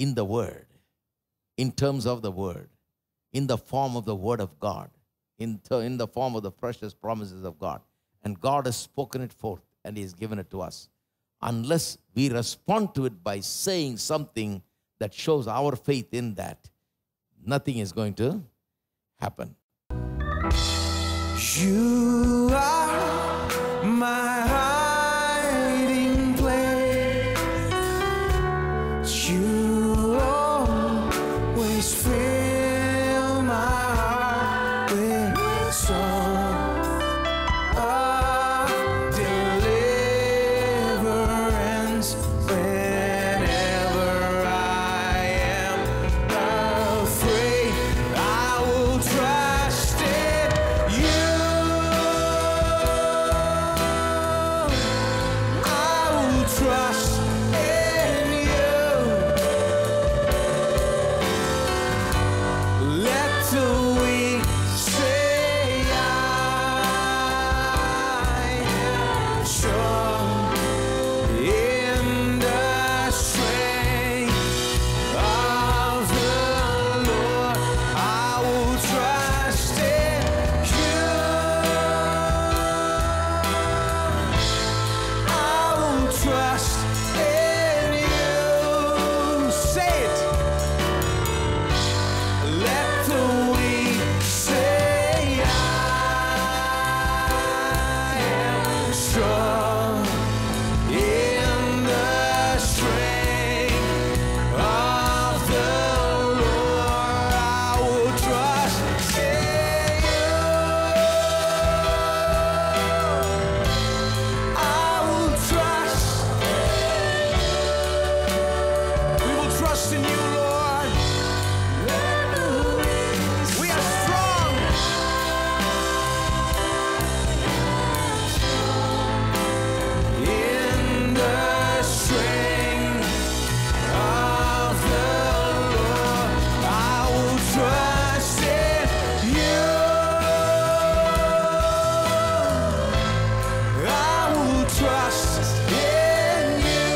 in the Word, in terms of the Word, in the form of the Word of God, in the form of the precious promises of God. And God has spoken it forth and He has given it to us. Unless we respond to it by saying something that shows our faith in that, nothing is going to happen. You are my hiding place. You always fill my heart with song of deliverance. Whenever I am afraid, I will trust in you. I will trust in you. Let the weak say I am strong in the strength of the Lord. I will trust in you. I will trust in you. Say it. Let the weak say I am strong in the strength of the Lord. I will trust in you. I will trust. We will trust in you, Lord. We are strong. In the strength of the Lord, I will trust in you. I will trust in you.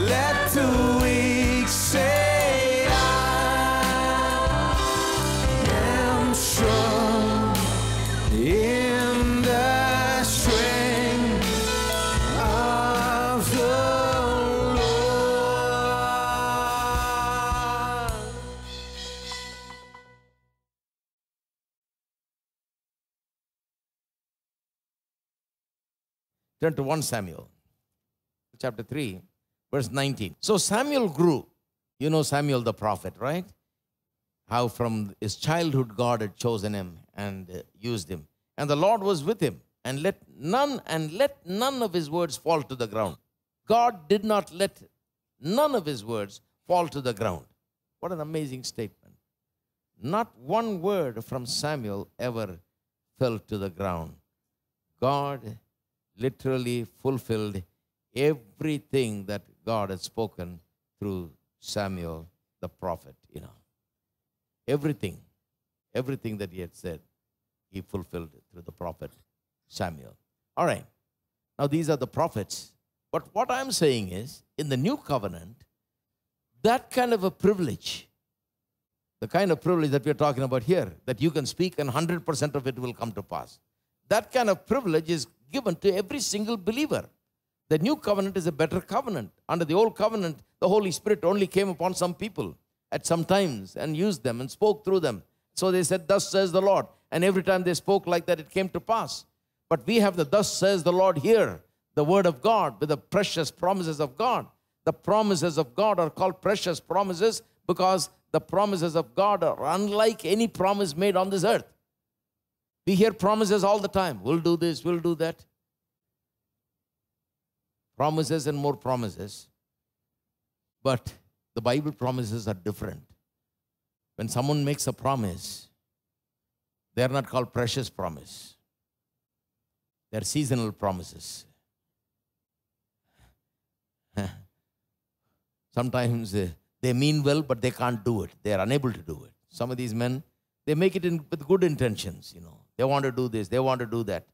Let the weak say I am strong in the strength of the Lord. Turn to 1 Samuel, chapter 3, verse 19. So Samuel grew. You know Samuel the prophet, right? How from his childhood God had chosen him and used him. And the Lord was with him, and let none of his words fall to the ground. God did not let none of his words fall to the ground. What an amazing statement. Not one word from Samuel ever fell to the ground. God literally fulfilled everything that God had spoken through Samuel the prophet, Everything that he had said, he fulfilled it through the prophet Samuel. All right. Now these are the prophets. But what I'm saying is, in the new covenant, that kind of a privilege, the kind of privilege that we're talking about here, that you can speak and 100% of it will come to pass. That kind of privilege is given to every single believer. The new covenant is a better covenant. Under the old covenant, the Holy Spirit only came upon some people at some times and used them and spoke through them. So they said, "Thus says the Lord." And every time they spoke like that, it came to pass. But we have the "Thus says the Lord" here, the Word of God with the precious promises of God. The promises of God are called precious promises because the promises of God are unlike any promise made on this earth. We hear promises all the time. We'll do this, we'll do that. Promises and more promises. But the Bible promises are different. When someone makes a promise, they are not called precious promise. They are seasonal promises. Sometimes they mean well, but they can't do it. They are unable to do it. Some of these men, they make it with good intentions, They want to do this, they want to do that.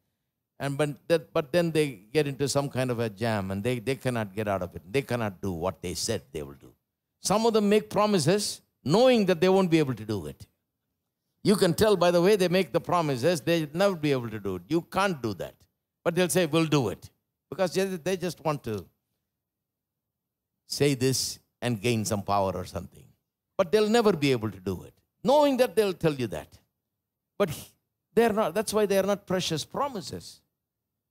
But then they get into some kind of a jam and they cannot get out of it. They cannot do what they said they will do. Some of them make promises knowing that they won't be able to do it. You can tell by the way they make the promises, they'll never be able to do it. You can't do that. But they'll say, we'll do it. Because they just want to say this and gain some power or something. But they'll never be able to do it. Knowing that, they'll tell you that. But they're not. That's why they are not precious promises.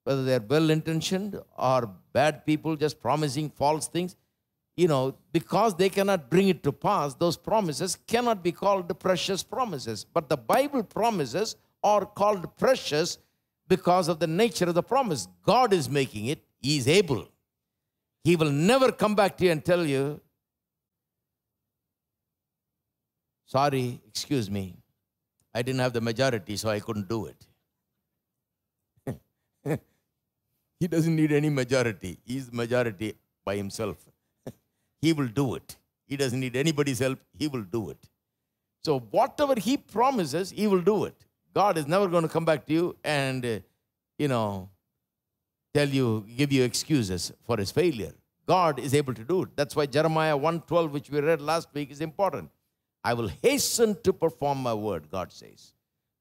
Whether they're well-intentioned or bad people just promising false things, because they cannot bring it to pass, those promises cannot be called the precious promises. But the Bible promises are called precious because of the nature of the promise. God is making it. He is able. He will never come back to you and tell you, sorry, excuse me, I didn't have the majority, so I couldn't do it. He doesn't need any majority. He's the majority by himself. He will do it. He doesn't need anybody's help. He will do it. So whatever he promises, he will do it. God is never going to come back to you and, give you excuses for his failure. God is able to do it. That's why Jeremiah 1:12, which we read last week, is important. I will hasten to perform my word, God says.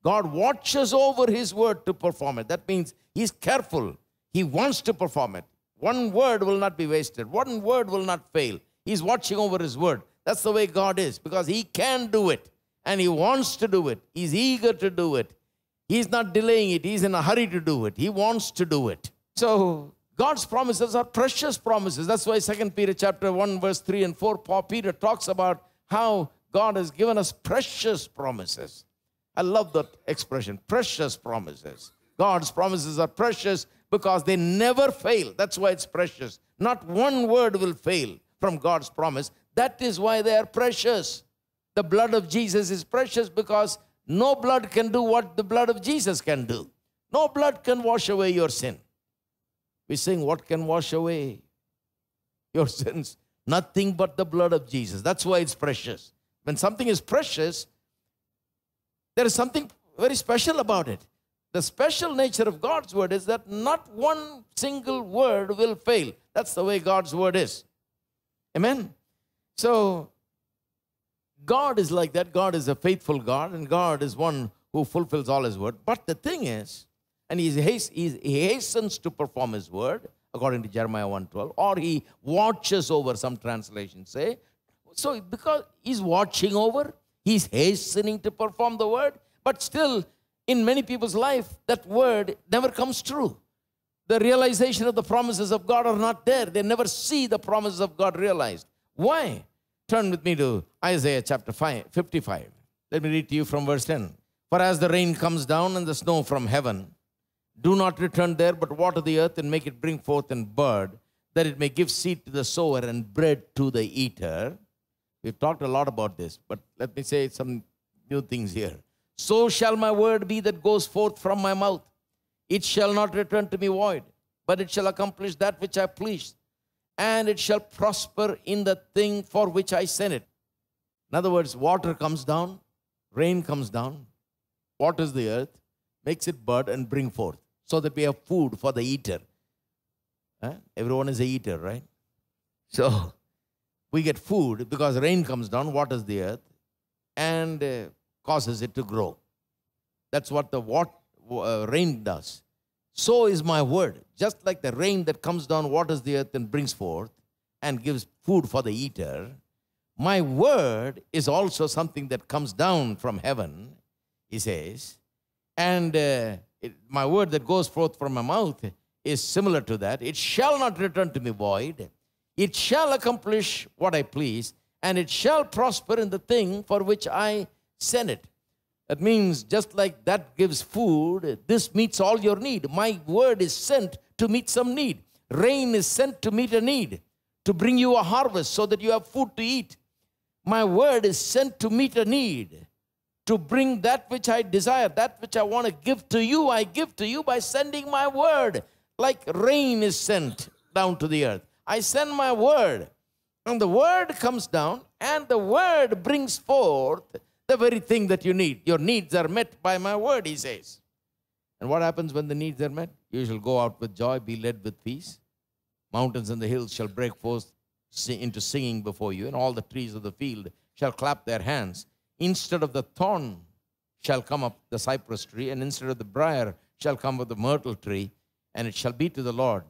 God watches over his word to perform it. That means he's careful. He wants to perform it. One word will not be wasted. One word will not fail. He's watching over his word. That's the way God is, because he can do it and he wants to do it. He's eager to do it. He's not delaying it. He's in a hurry to do it. He wants to do it. So God's promises are precious promises. That's why 2 Peter chapter 1, verse 3 and 4, Peter talks about how God has given us precious promises. I love that expression, precious promises. God's promises are precious because they never fail. That's why it's precious. Not one word will fail from God's promise. That is why they are precious. The blood of Jesus is precious because no blood can do what the blood of Jesus can do. No blood can wash away your sin. We sing, what can wash away your sins? Nothing but the blood of Jesus. That's why it's precious. When something is precious, there is something very special about it. The special nature of God's word is that not one single word will fail. That's the way God's word is. Amen? So, God is like that. God is a faithful God, and God is one who fulfills all his word. But the thing is, and he hastens to perform his word, according to Jeremiah 1:12, or he watches over, some translations say. So, because he's watching over, he's hastening to perform the word, but still, in many people's life, that word never comes true. The realization of the promises of God are not there. They never see the promises of God realized. Why? Turn with me to Isaiah chapter 55. Let me read to you from verse 10. For as the rain comes down and the snow from heaven, do not return there, but water the earth and make it bring forth and bud, that it may give seed to the sower and bread to the eater. We've talked a lot about this, but let me say some new things here. So shall my word be that goes forth from my mouth. It shall not return to me void, but it shall accomplish that which I please, and it shall prosper in the thing for which I sent it. In other words, water comes down, rain comes down, waters the earth, makes it bud and bring forth, so that we have food for the eater. Everyone is a eater, right? So we get food because rain comes down, waters the earth, and causes it to grow. That's what the rain does. So is my word. Just like the rain that comes down, waters the earth and brings forth and gives food for the eater, my word is also something that comes down from heaven, he says, and my word that goes forth from my mouth is similar to that. It shall not return to me void. It shall accomplish what I please, and it shall prosper in the thing for which I send it. That means just like that gives food, this meets all your need. My word is sent to meet some need. Rain is sent to meet a need, to bring you a harvest so that you have food to eat. My word is sent to meet a need, to bring that which I desire, that which I want to give to you, I give to you by sending my word. Like rain is sent down to the earth. I send my word, and the word comes down, and the word brings forth the very thing that you need. Your needs are met by my word, he says. And what happens when the needs are met? You shall go out with joy, be led with peace. Mountains and the hills shall break forth into singing before you, and all the trees of the field shall clap their hands. Instead of the thorn shall come up the cypress tree, and instead of the briar shall come up the myrtle tree, and it shall be to the Lord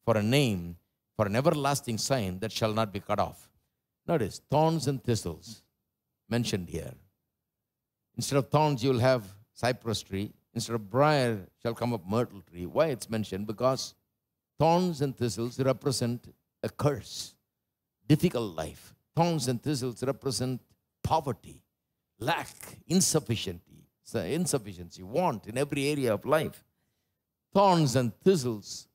for a name, for an everlasting sign that shall not be cut off. Notice, thorns and thistles mentioned here. Instead of thorns, you will have cypress tree. Instead of briar shall come up myrtle tree. Why it's mentioned? Because thorns and thistles represent a curse, difficult life. Thorns and thistles represent poverty, lack, insufficiency, want in every area of life. Thorns and thistles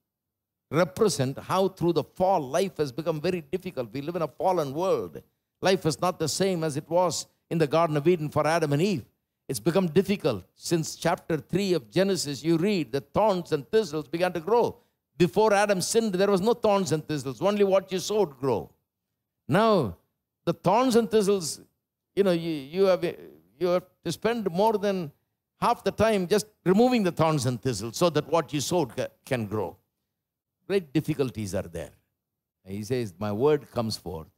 represent how through the fall life has become very difficult. We live in a fallen world. Life is not the same as it was in the Garden of Eden for Adam and Eve. It's become difficult. Since chapter 3 of Genesis, you read that thorns and thistles began to grow. Before Adam sinned, there was no thorns and thistles. Only what you sowed grow. Now, the thorns and thistles, you have to spend more than half the time just removing the thorns and thistles so that what you sowed can grow. Great difficulties are there. And he says, my word comes forth.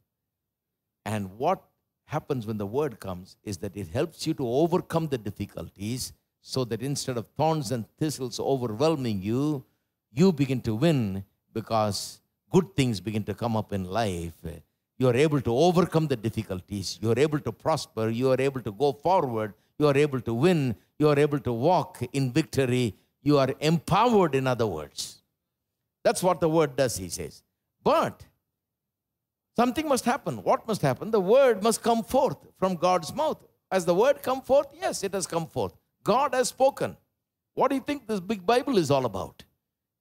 And what happens when the word comes is that it helps you to overcome the difficulties so that instead of thorns and thistles overwhelming you, you begin to win because good things begin to come up in life. You are able to overcome the difficulties. You are able to prosper. You are able to go forward. You are able to win. You are able to walk in victory. You are empowered, in other words. That's what the word does, he says. But something must happen. What must happen? The word must come forth from God's mouth. Has the word come forth? Yes, it has come forth. God has spoken. What do you think this big Bible is all about?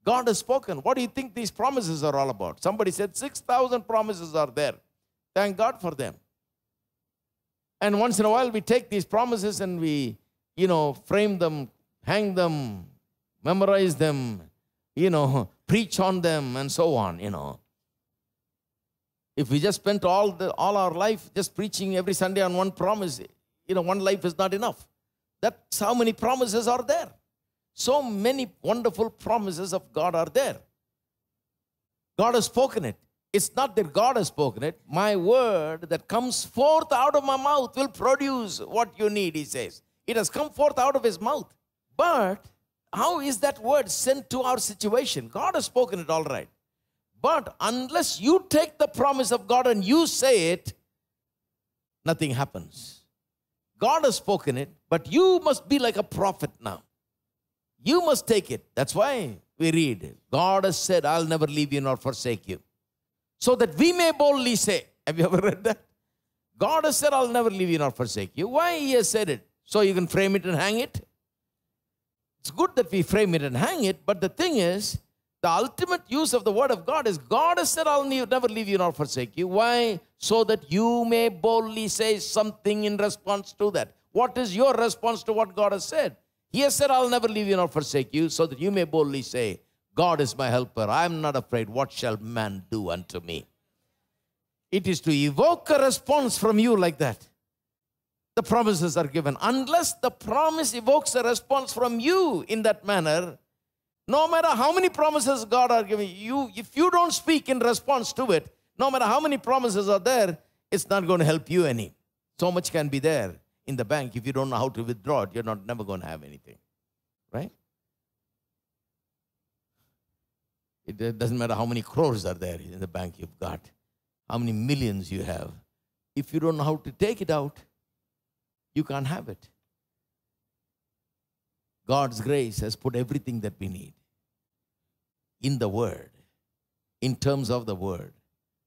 God has spoken. What do you think these promises are all about? Somebody said 6,000 promises are there. Thank God for them. And once in a while we take these promises and we, frame them, hang them, memorize them, preach on them and so on, If we just spent all our life just preaching every Sunday on one promise, one life is not enough. That's how many promises are there. So many wonderful promises of God are there. God has spoken it. It's not that God has spoken it. My word that comes forth out of my mouth will produce what you need, he says. It has come forth out of his mouth. But how is that word sent to our situation? God has spoken it all right. But unless you take the promise of God and you say it, nothing happens. God has spoken it, but you must be like a prophet now. You must take it. That's why we read, God has said, I'll never leave you nor forsake you. So that we may boldly say, have you ever read that? God has said, I'll never leave you nor forsake you. Why he has said it? So you can frame it and hang it? It's good that we frame it and hang it, but the thing is, the ultimate use of the word of God is, God has said, I'll never leave you nor forsake you. Why? So that you may boldly say something in response to that. What is your response to what God has said? He has said, I'll never leave you nor forsake you, so that you may boldly say, God is my helper. I am not afraid. What shall man do unto me? It is to evoke a response from you like that. The promises are given. Unless the promise evokes a response from you in that manner, no matter how many promises God are giving you, if you don't speak in response to it, no matter how many promises are there, it's not going to help you any. So much can be there in the bank. If you don't know how to withdraw it, you're never going to have anything. Right? It doesn't matter how many crores are there in the bank you've got, how many millions you have. If you don't know how to take it out, you can't have it. God's grace has put everything that we need in the Word, in terms of the Word,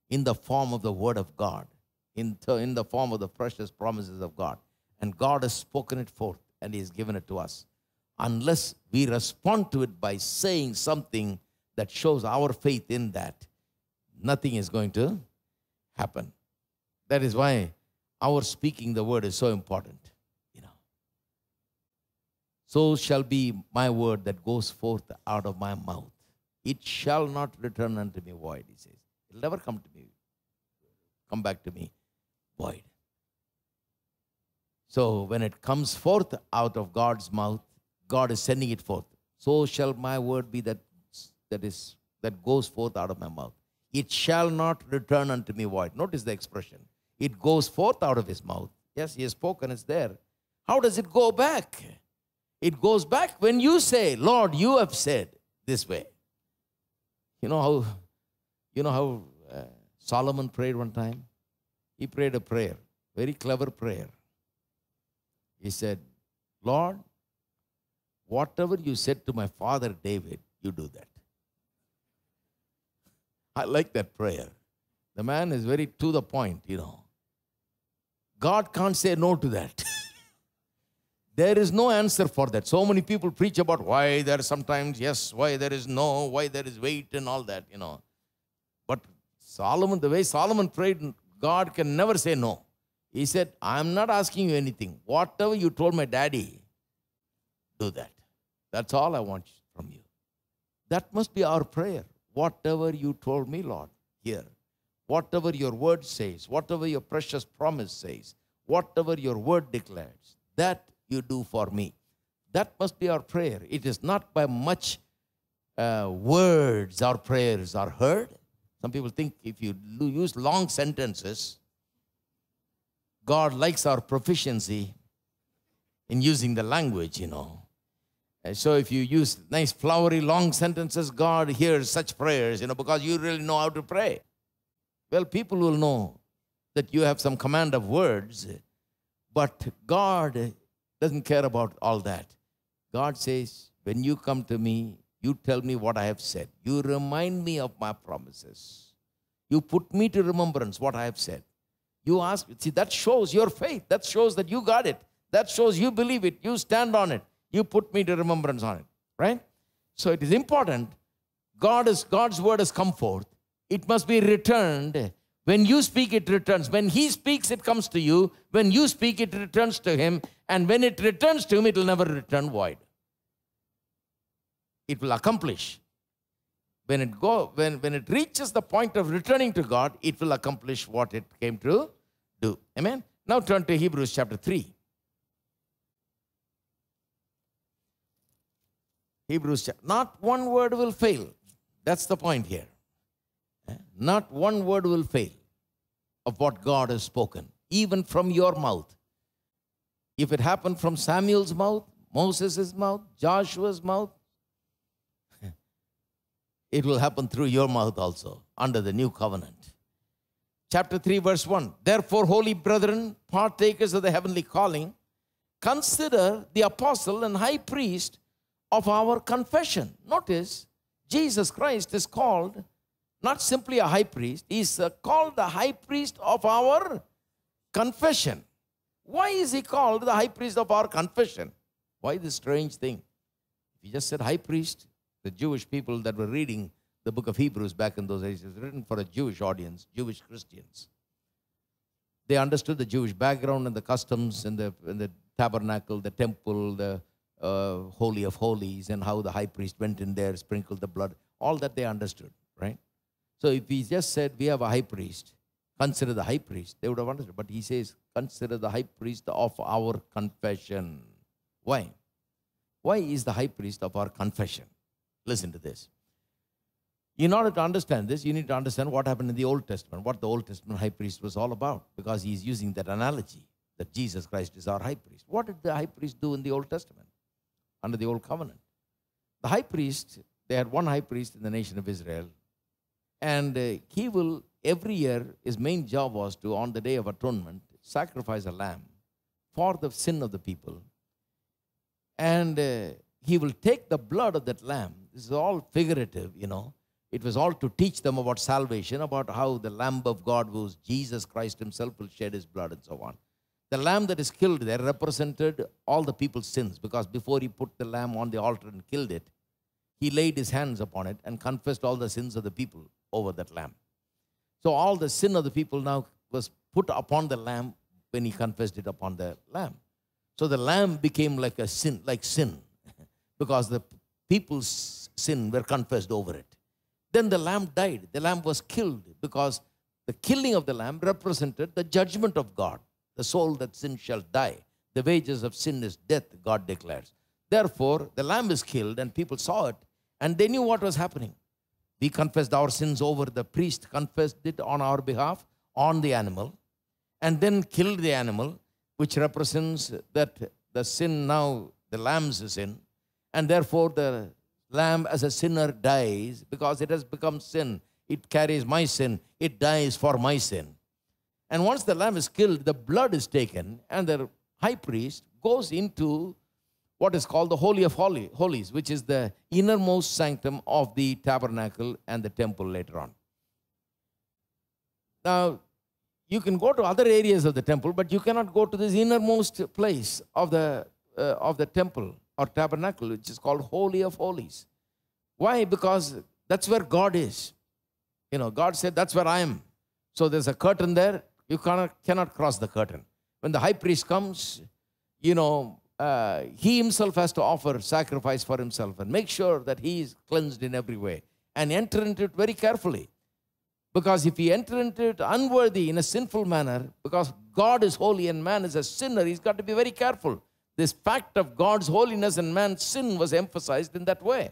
in the form of the Word of God, in the form of the precious promises of God. And God has spoken it forth and He has given it to us. Unless we respond to it by saying something that shows our faith in that, nothing is going to happen. That is why our speaking the word is so important. So shall be my word that goes forth out of my mouth. It shall not return unto me void, he says. It will never come back to me void. So when it comes forth out of God's mouth, God is sending it forth. so shall my word be that goes forth out of my mouth. It shall not return unto me void. Notice the expression. It goes forth out of his mouth. Yes, he has spoken, it's there. How does it go back? It goes back when you say, Lord, you have said this way. You know how Solomon prayed one time? He prayed a prayer, very clever prayer. He said, Lord, whatever you said to my father David, you do that. I like that prayer. The man is very to the point, God can't say no to that. There is no answer for that. So many people preach about why there is sometimes yes, why there is no, why there is wait and all that, But Solomon, the way Solomon prayed, God can never say no. He said, I'm not asking you anything. Whatever you told my daddy, do that. That's all I want from you. That must be our prayer. Whatever you told me, Lord, here. Whatever your word says, whatever your precious promise says, whatever your word declares, that you do for me. That must be our prayer. It is not by much words our prayers are heard. Some people think if you use long sentences, God likes our proficiency in using the language, And so if you use nice, flowery, long sentences, God hears such prayers, because you really know how to pray. Well, people will know that you have some command of words, but God doesn't care about all that. God says, when you come to me, you tell me what I have said. You remind me of my promises. You put me to remembrance what I have said. You ask, see, that shows your faith. That shows that you got it. That shows you believe it. You stand on it. You put me to remembrance on it, right? So it is important. God's word has come forth. It must be returned. When you speak, it returns. When he speaks, it comes to you. When you speak, it returns to him. And when it returns to him, it will never return void. It will accomplish. When it reaches the point of returning to God, it will accomplish what it came to do. Amen? Now turn to Hebrews chapter 3. Not one word will fail. That's the point here. Not one word will fail of what God has spoken, even from your mouth. If it happened from Samuel's mouth, Moses' mouth, Joshua's mouth, it will happen through your mouth also, under the new covenant. Chapter 3, verse 1. Therefore, holy brethren, partakers of the heavenly calling, consider the apostle and high priest of our confession. Notice, Jesus Christ is called not simply a high priest, he is called the high priest of our confession. Why is he called the high priest of our confession? Why this strange thing? If he just said high priest, the Jewish people that were reading the book of Hebrews back in those days, it was written for a Jewish audience, Jewish Christians. They understood the Jewish background and the customs and the tabernacle, the temple, the Holy of Holies, and how the high priest went in there, sprinkled the blood. All that they understood, right? So if he just said, we have a high priest, consider the high priest, they would have understood. But he says, consider the high priest of our confession. Why? Why is the high priest of our confession? Listen to this. In order to understand this, you need to understand what happened in the Old Testament, what the Old Testament high priest was all about, because he's using that analogy that Jesus Christ is our high priest. What did the high priest do in the Old Testament, under the Old Covenant? The high priest, they had one high priest in the nation of Israel, and he will, every year, his main job was to, on the Day of Atonement, sacrifice a lamb for the sin of the people. And he will take the blood of that lamb. This is all figurative, It was all to teach them about salvation, about how the Lamb of God, who is Jesus Christ himself, will shed his blood and so on. The lamb that is killed there represented all the people's sins, because before he put the lamb on the altar and killed it, he laid his hands upon it and confessed all the sins of the people over that lamb. So all the sin of the people now was put upon the lamb when he confessed it upon the lamb. So the lamb became like sin, because the people's sin were confessed over it. Then the lamb died. The lamb was killed because the killing of the lamb represented the judgment of God. The soul that sins shall die. The wages of sin is death, God declares. Therefore, the lamb is killed, and people saw it, and they knew what was happening. We confessed our sins over, the priest confessed it on our behalf on the animal, and then killed the animal, which represents that the sin now, the lamb's sin, and therefore the lamb as a sinner dies because it has become sin. It carries my sin. It dies for my sin. And once the lamb is killed, the blood is taken, and the high priest goes into what is called the Holy of Holies, which is the innermost sanctum of the tabernacle and the temple later on. Now, you can go to other areas of the temple, but you cannot go to this innermost place of the temple or tabernacle, which is called Holy of Holies. Why? Because that's where God is. You know, God said, that's where I am. So there's a curtain there. You cannot cross the curtain. When the high priest comes, you know, he himself has to offer sacrifice for himself and make sure that he is cleansed in every way and enter into it very carefully. Because if he enter into it unworthy in a sinful manner, because God is holy and man is a sinner, he's got to be very careful. This fact of God's holiness and man's sin was emphasized in that way.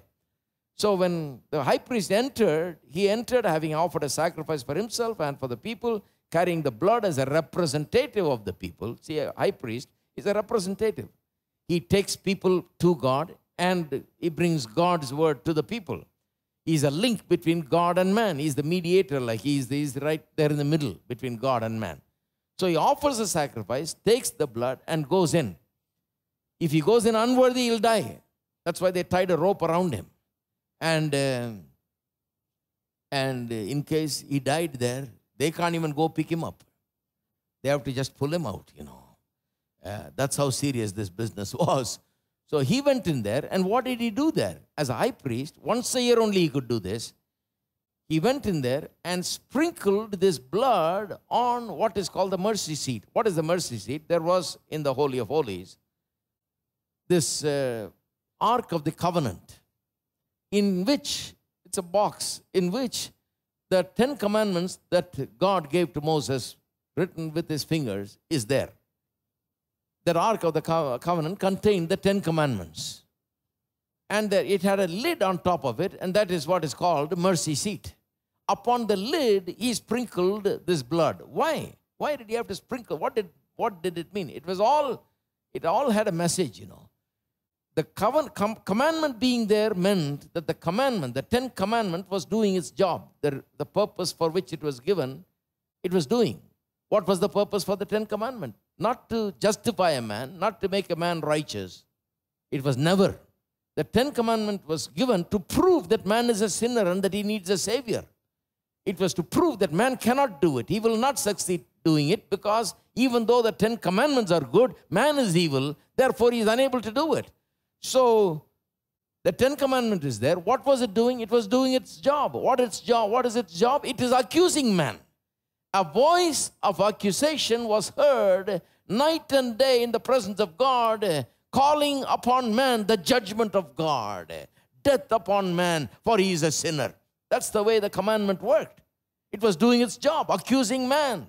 So when the high priest entered, he entered having offered a sacrifice for himself and for the people, carrying the blood as a representative of the people. See, a high priest is a representative. He takes people to God and he brings God's word to the people. He's a link between God and man. He's the mediator, like he's right there in the middle between God and man. So he offers a sacrifice, takes the blood and goes in. If he goes in unworthy, he'll die. That's why they tied a rope around him. And in case he died there, they can't even go pick him up. They have to just pull him out, you know. That's how serious this business was. So he went in there, and what did he do there? As a high priest, once a year only he could do this. He went in there and sprinkled this blood on what is called the mercy seat. What is the mercy seat? There was in the Holy of Holies this Ark of the Covenant, in which, it's a box, in which the 10 commandments that God gave to Moses, written with his fingers, is there. The Ark of the Covenant contained the 10 commandments. And it had a lid on top of it, and that is what is called mercy seat. Upon the lid, he sprinkled this blood. Why? Why did he have to sprinkle? What did it mean? It all had a message, you know. The commandment being there meant that the commandment, the 10th commandment, was doing its job. The purpose for which it was given, it was doing. What was the purpose for the 10th commandment? Not to justify a man, not to make a man righteous. It was never. The 10th commandment was given to prove that man is a sinner and that he needs a savior. It was to prove that man cannot do it. He will not succeed doing it because even though the 10 commandments are good, man is evil, therefore he is unable to do it. So the 10th commandment is there. What was it doing? It was doing its job. What is its job? It is accusing man. A voice of accusation was heard night and day in the presence of God, calling upon man the judgment of God. Death upon man, for he is a sinner. That's the way the commandment worked. It was doing its job, accusing man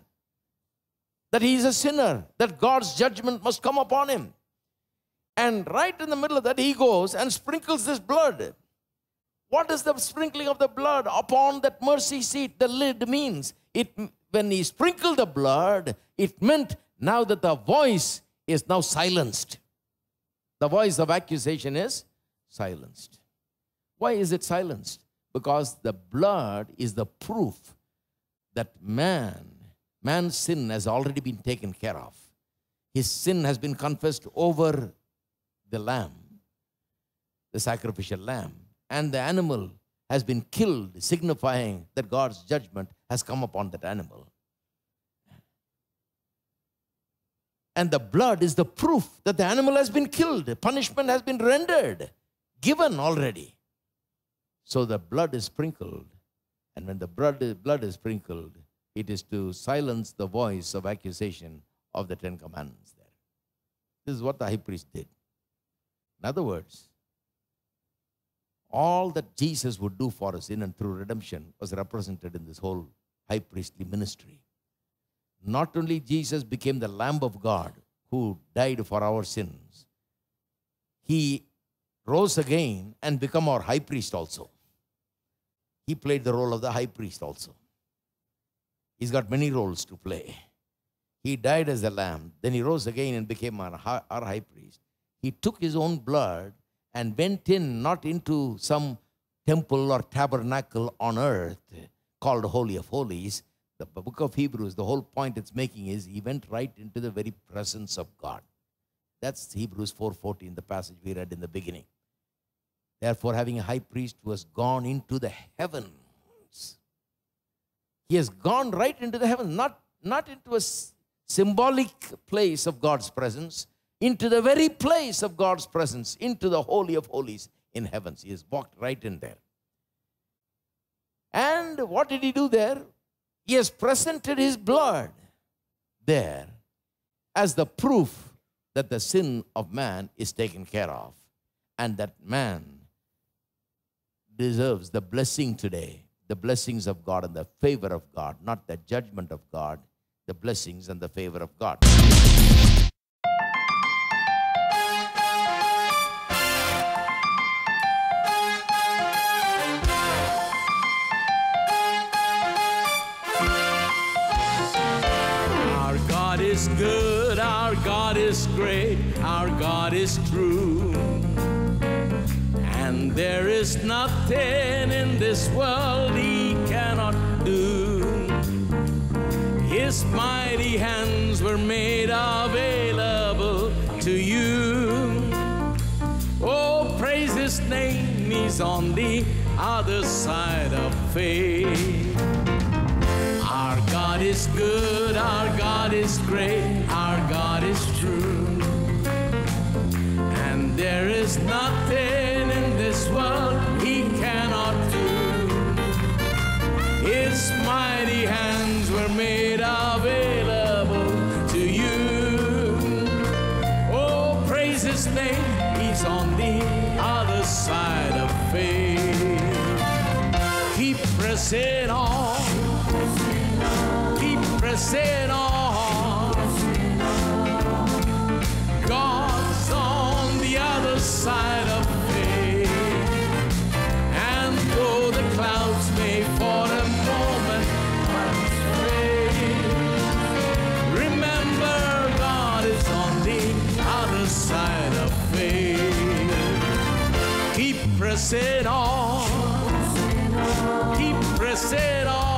that he is a sinner, that God's judgment must come upon him. And right in the middle of that, he goes and sprinkles this blood. What is the sprinkling of the blood upon that mercy seat? The lid means when he sprinkled the blood, it meant now that the voice is now silenced. The voice of accusation is silenced. Why is it silenced? Because the blood is the proof that man's sin has already been taken care of. His sin has been confessed over the lamb, the sacrificial lamb, and the animal has been killed, signifying that God's judgment has come upon that animal. And the blood is the proof that the animal has been killed. Punishment has been rendered, given already. So the blood is sprinkled. And when the blood is sprinkled, it is to silence the voice of accusation of the 10 commandments there. This is what the high priest did. In other words, all that Jesus would do for us in and through redemption was represented in this whole high priestly ministry. Not only Jesus became the Lamb of God who died for our sins, he rose again and become our high priest also. He played the role of the high priest also. He's got many roles to play. He died as a lamb. Then he rose again and became our high priest. He took his own blood and went in, not into some temple or tabernacle on earth called Holy of Holies. The book of Hebrews, the whole point it's making is he went right into the very presence of God. That's Hebrews 4:14, the passage we read in the beginning. Therefore, having a high priest who has gone into the heavens. He has gone right into the heavens, not into a symbolic place of God's presence, into the very place of God's presence, into the Holy of Holies in heavens. He has walked right in there. And what did he do there? He has presented his blood there as the proof that the sin of man is taken care of and that man deserves the blessing today, the blessings of God and the favor of God, not the judgment of God, the blessings and the favor of God. Our God is good, our God is great, our God is true. And there is nothing in this world he cannot do. His mighty hands were made available to you. Oh, praise his name, he's on the other side of faith. Our God is good, our God is great, our God is true. And there is nothing in this world he cannot do. His mighty hands were made available to you. Oh, praise his name, he's on the other side of faith. Keep pressing on, keep pressing on. God's on the other side of faith. And though the clouds may for a moment fade, remember God is on the other side of faith. Keep pressing on, keep pressing on.